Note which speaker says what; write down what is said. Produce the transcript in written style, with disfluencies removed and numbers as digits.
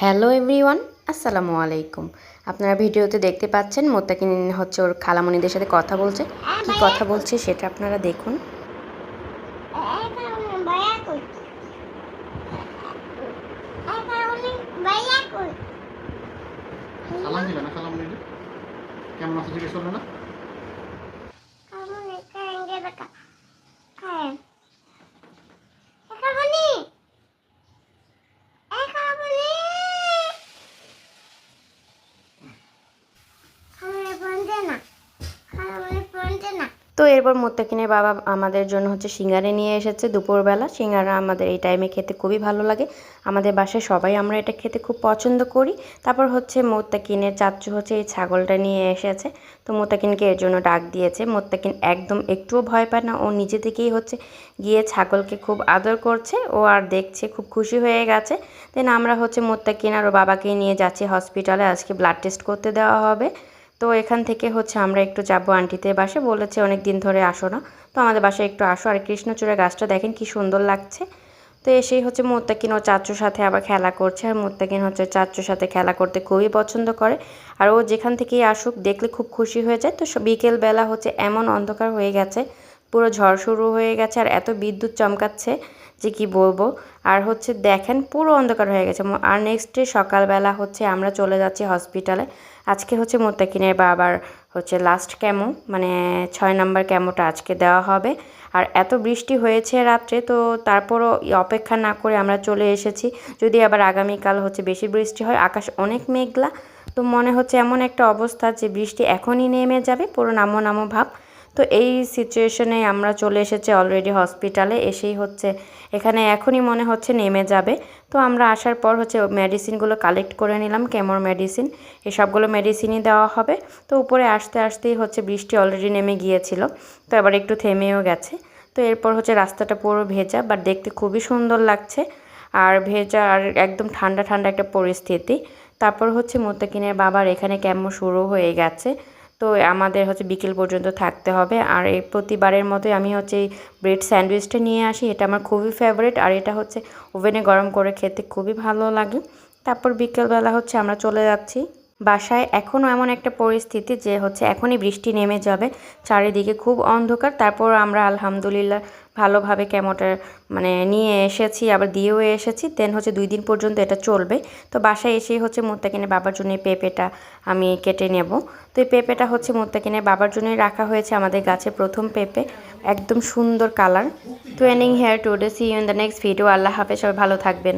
Speaker 1: Hello everyone, আসসালামু আলাইকুম। আপনারা ভিডিওতে দেখতে পাচ্ছেন মোত্তাকিন হচ্ছে ওর খালামণিদের সাথে কথা বলছে। কি কথা বলছে সেটা আপনারা দেখুন।
Speaker 2: সালাম দিবে না, খালামণিদের কেমন আছো জিজ্ঞেস করলো না?
Speaker 1: তো এরপর মোত্তাকিনের বাবা আমাদের জন্য হচ্ছে সিঙ্গারা নিয়ে এসেছে দুপুরবেলা। সিঙ্গারা আমাদের এই টাইমে খেতে খুবই ভালো লাগে। আমাদের বাসায় সবাই আমরা এটা খেতে খুব পছন্দ করি। তারপর হচ্ছে মোত্তাকিনের চাচ্চু হচ্ছে এই ছাগলটা নিয়ে এসেছে। তো মোত্তাকিনকে এর জন্য ডাক দিয়েছে। মোত্তাকিন একদম একটুও ভয় পায় না, ও নিজে থেকেই হচ্ছে গিয়ে ছাগলকে খুব আদর করছে। ও আর দেখছে, খুব খুশি হয়ে গেছে। দেন আমরা হচ্ছে মোত্তাকিন আর ও বাবাকে নিয়ে যাচ্ছি হসপিটালে। আজকে ব্লাড টেস্ট করতে দেওয়া হবে। তো এখান থেকে হচ্ছে আমরা একটু যাবো আন্টিদের বাসায়, বলেছে অনেক দিন ধরে আসো না, তো আমাদের বাসায় একটু আসো। আর কৃষ্ণচূড়া গাছটা দেখেন কি সুন্দর লাগছে। তো এসেই হচ্ছে মোত্তাকিন ও চাচ্চুর সাথে আবার খেলা করছে। আর মোত্তাকিন হচ্ছে চাচ্চুর সাথে খেলা করতে খুবই পছন্দ করে। আর ও যেখান থেকেই আসুক দেখলে খুব খুশি হয়ে যায়। তো বিকেলবেলা হচ্ছে এমন অন্ধকার হয়ে গেছে, পুরো ঝড় শুরু হয়ে গেছে আর এত বিদ্যুৎ চমকাচ্ছে যে কি বলবো। আর হচ্ছে দেখেন পুরো অন্ধকার হয়ে গেছে। আর নেক্সট ডে সকালবেলা হচ্ছে আমরা চলে যাচ্ছি হসপিটালে। আজকে হচ্ছে মোত্তাকিনের বাবার হচ্ছে লাস্ট কেমো, মানে 6 নম্বর কেমোটা আজকে দেওয়া হবে। আর এত বৃষ্টি হয়েছে রাত্রে, তো তারপরও অপেক্ষা না করে আমরা চলে এসেছি। যদি আবার আগামীকাল হচ্ছে বেশি বৃষ্টি হয়, আকাশ অনেক মেঘলা, তো মনে হচ্ছে এমন একটা অবস্থা যে বৃষ্টি এখনই নেমে যাবে, পুরো নামো নামো ভাব। তো এই সিচুয়েশনে আমরা চলে এসেছি অলরেডি হসপিটালে। এসেই হচ্ছে এখানে এখনই মনে হচ্ছে নেমে যাবে। তো আমরা আসার পর হচ্ছে মেডিসিনগুলো কালেক্ট করে নিলাম, কেমোর মেডিসিন, এই সবগুলো মেডিসিনই দেওয়া হবে। তো উপরে আসতে আসতেই হচ্ছে বৃষ্টি অলরেডি নেমে গিয়েছিল, তো এবার একটু থেমেও গেছে। তো এরপর হচ্ছে রাস্তাটা পুরো ভেজা, বাট দেখতে খুবই সুন্দর লাগছে। আর ভেজা আর একদম ঠান্ডা ঠান্ডা একটা পরিস্থিতি। তারপর হচ্ছে মোত্তাকিনের বাবার এখানে কেমো শুরু হয়ে গেছে। তো আমাদের হচ্ছে বিকেল পর্যন্ত থাকতে হবে। আর এই প্রতিবারের মতোই আমি হচ্ছে এই ব্রেড স্যান্ডউইচটা নিয়ে আসি। এটা আমার খুবই ফেভারিট, আর এটা হচ্ছে ওভেনে গরম করে খেতে খুবই ভালো লাগে। তারপর বিকেলবেলা হচ্ছে আমরা চলে যাচ্ছি বাসায়। এখনও এমন একটা পরিস্থিতি যে হচ্ছে এখনই বৃষ্টি নেমে যাবে, চারিদিকে খুব অন্ধকার। তারপর আমরা আলহামদুলিল্লাহ ভালোভাবে কেমোটা মানে নিয়ে এসেছি, আবার দিয়েও এসেছি। দেন হচ্ছে 2 দিন পর্যন্ত এটা চলবে। তো বাসায় এসেই হচ্ছে মোত্তাকিনের বাবার জন্য এই পেঁপেটা আমি কেটে নেব। তো এই পেঁপেটা হচ্ছে মোত্তাকিনের বাবার জন্যই রাখা হয়েছে, আমাদের গাছে প্রথম পেঁপে, একদম সুন্দর কালার। তো ending here today, see you in the next video. আল্লাহ হাফেজ, সবাই ভালো থাকবেন।